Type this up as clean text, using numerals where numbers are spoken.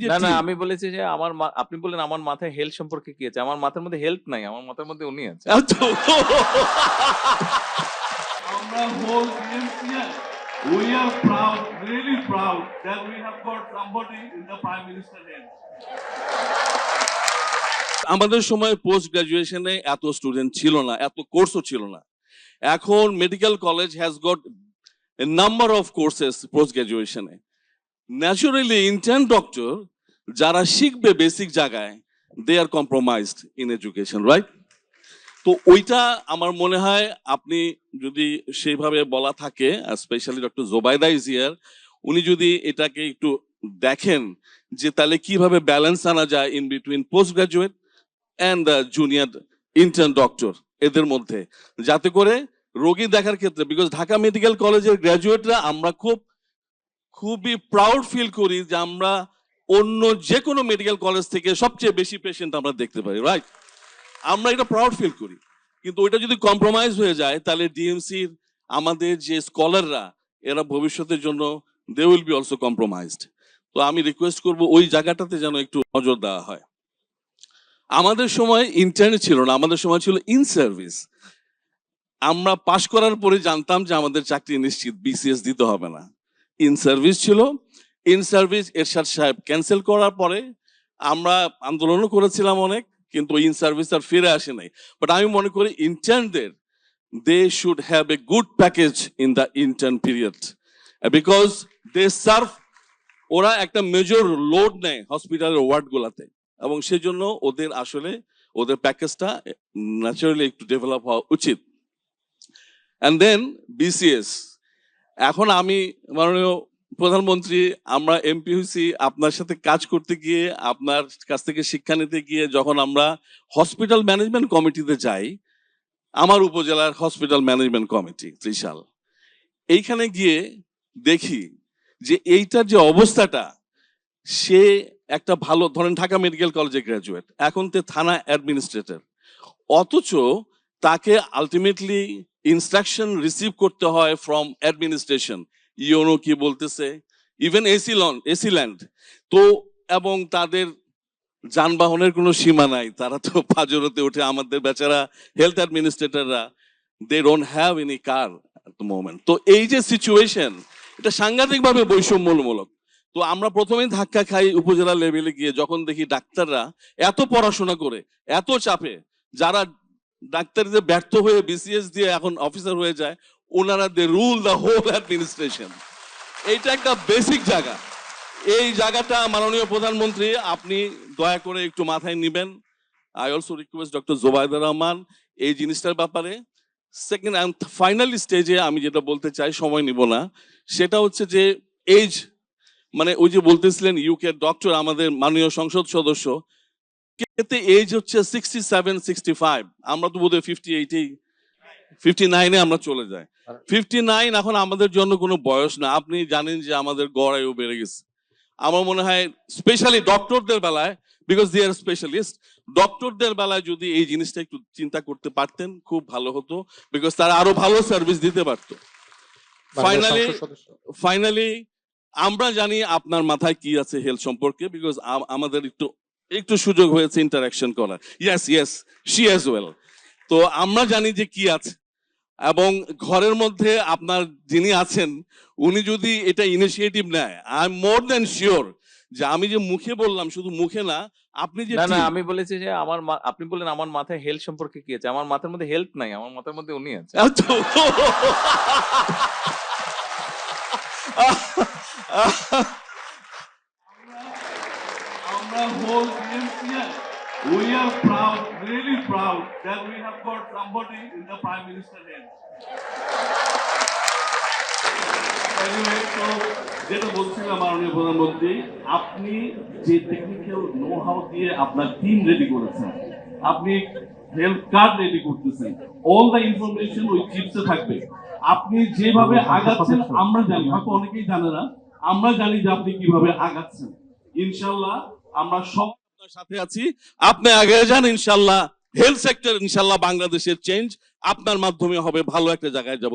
যে না, না টিম আমি বলেছি যে আপনি বললেন আমার মাথায় হেলথ সম্পর্কে কি আছে? আমার মাথার মধ্যে হেলথ নাই। আমার মাথার মধ্যে উনি আছে। Our whole BMCL, we are proud, really proud that we have got somebody in the Prime Minister's hand. আমাদের সময় পোস্ট গ্রাজুয়েশনে এত স্টুডেন্ট ছিল না, এত কোর্সও ছিল না। এখন medical college has got a number of courses post গ্রাজুয়েশনে। ন্যাচুরালি ইন্টার্ন ডক্টর যারা শিখবে বেসিক জায়গায়, they are compromised in education, right? তো ওইটা আমার মনে হয় আপনি যদি সেইভাবে বলা থাকে, specially doctor Zubaida is here, উনি যদি এটাকে একটু দেখেন যে তাহলে কিভাবে ব্যালেন্স আনা যায় in between post graduate and the junior intern doctor, এদের মধ্যে, যাতে করে রোগী দেখার ক্ষেত্রে, বিকজ ঢাকা মেডিকেল কলেজের গ্র্যাজুয়েটরা আমরা খুবই প্রাউড ফিল করি যে আমরা অন্য যে কোনো মেডিকেল কলেজ থেকে সবচেয়ে বেশি পেশেন্ট আমরা দেখতে পারি, রাইট? আমরা এটা প্রাউড ফিল করি। কিন্তু ওইটা যদি কম্প্রোমাইজ হয়ে যায় তাহলে ডিএমসির আমাদের যে স্কলাররা এরা ভবিষ্যতের জন্য they will be also compromised. তো আমি রিকোয়েস্ট করব ওই জায়গাটাতে যেন একটু নজর দেওয়া হয়। আমাদের সময় ইন্টার্ন ছিল না, আমাদের সময় ছিল ইন সার্ভিস। আমরা পাশ করার পরে জানতাম যে আমাদের চাকরি নিশ্চিত, বিসিএস দিতে হবে না। ইন সার্ভিস ছিল। ইন সার্ভিস এরশাদ সাহেব ক্যান্সেল করার পরে আমরা আন্দোলনও করেছিলাম অনেক, কিন্তু ইন সার্ভিস আর ফিরে আসে নাই। বাট আমি মনে করি ইন্টার্নদের they should have a good package in the intern period, because they serve, ওরা একটা মেজর লোড নেয় হসপিটালের ওয়ার্ড গুলাতে, এবং সেজন্য ওদের আসলে ওদের প্যাকেজটা ন্যাচারালি একটু ডেভেলপ হওয়া উচিত। And then BCS. এখন আমি মাননীয় প্রধানমন্ত্রী, আমরা এমপি হয়েছি আপনার সাথে কাজ করতে গিয়ে, আপনার কাছ থেকে শিক্ষা নিতে গিয়ে, যখন আমরা হসপিটাল ম্যানেজমেন্ট কমিটিতে যাই, আমার উপজেলার হসপিটাল ম্যানেজমেন্ট কমিটি ত্রিশাল, এইখানে গিয়ে দেখি যে এইটার যে অবস্থাটা, সে একটা ভালো, ধরেন ঢাকা মেডিকেল কলেজে গ্রাজুয়েট, এখন তে থানা অ্যাডমিনিস্ট্রেটর, অথচ তাকে আলটিমেটলি ইনস্ট্রাকশন রিসিভ করতে হয় ফ্রম অ্যাডমিনিস্ট্রেশন, ইউনো কি বলতেছে, ইভেন এসি ল্যান্ড। তো এবং তাদের যানবাহনের কোনো সীমা নাই, তারা তো ফাজরতে ওঠে, আমাদের বেচারা হেলথ অ্যাডমিনিস্ট্রেটররা they don't have any car at the moment. তো এই যে সিচুয়েশন, এটা সাংঘাতিকভাবে বৈষম্যমূলক। তো আমরা প্রথমেই ধাক্কা খাই উপজেলা লেভেলে গিয়ে, যখন দেখি ডাক্তাররা এত পড়াশোনা করে, এত চাপে, যারা ডাক্তারিতে ব্যর্থ হয়ে বিসিএস দিয়ে এখন অফিসার হয়ে যায়, ওনারা দে রুল দ্য হোল অ্যাডমিনিস্ট্রেশন। এইটা একটা বেসিক জায়গা। এই জায়গাটা মাননীয় প্রধানমন্ত্রী আপনি দয়া করে একটু মাথায় নিবেন। I also request doctor Zubaida Rahman এই জিনিসটার ব্যাপারে। সেকেন্ড অ্যান্ড ফাইনালি স্টেজে আমি যেটা বলতে চাই, সময় নিব না, সেটা হচ্ছে যে এজ, মানে ওই যে বলতেছিলেন ইউকে ডক্টর আমাদের মাননীয় সংসদ সদস্য, এতে এজ হচ্ছে 67-65, আমরা তো বোধহয় 59-এ আমরা চলে যাই। 59 এখন আমাদের জন্য কোনো বয়স না। আপনি জানেন যে আমাদের গড় আয়ু বেড়ে গেছে। আমার মনে হয় স্পেশালি ডক্টরদের বেলায়, বিকজ দে আর স্পেশালিস্ট, ডক্টরদের বেলায় যদি এই জিনিসটা একটু চিন্তা করতে পারতেন খুব ভালো হতো, বিকজ তারা আরো ভালো সার্ভিস দিতে পারতো। ফাইনালি আমরা জানি আপনার মাথায় কি আছে হেলথ সম্পর্কে, বিকজ আমাদের একটু সুযোগ হয়েছে ইন্টারাকশন করার। Yes she as well. তো আমরা জানি যে কি আছে, এবং ঘরের মধ্যে আপনার যিনি আছেন উনি যদি এটা ইনিশিয়েটিভ নেয়, I am more than sure যে আমি যে মুখে বললাম, শুধু মুখে না, আপনি যে না, না আমি বলেছি যে আপনি বললেন আমার মাথায় হেলথ সম্পর্কে কি আছে? আমার মাথার মধ্যে হেলথ নাই। আমার মাথার মধ্যে উনি আছে। Our whole BMCL, we are proud, really proud that we have got somebody in the Prime Minister's hand. Anyway, so যেটা বলছিলাম মাননীয় প্রধানমন্ত্রী, আপনি যে টেকনিক্যাল নো হাউ দিয়ে আপনার টিম রেডি করেছেন, আপনি হেলথ কার্ড রেডি করতেছেন, অল দ্য ইনফরমেশন ওই চিপসে থাকবে। আপনি যেভাবে আগাচ্ছেন আমরা জানি, হয়তো অনেকেই জানে না, আমরা জানি যে আপনি কিভাবে আগাচ্ছেন। ইনশাল্লাহ আমরা সব আপনার সাথে আছি, আপনি আগে যান ইনশাল্লাহ। হেলথ সেক্টর ইনশাল্লাহ বাংলাদেশের চেঞ্জ আপনার মাধ্যমে হবে, ভালো একটা জায়গায় যাব।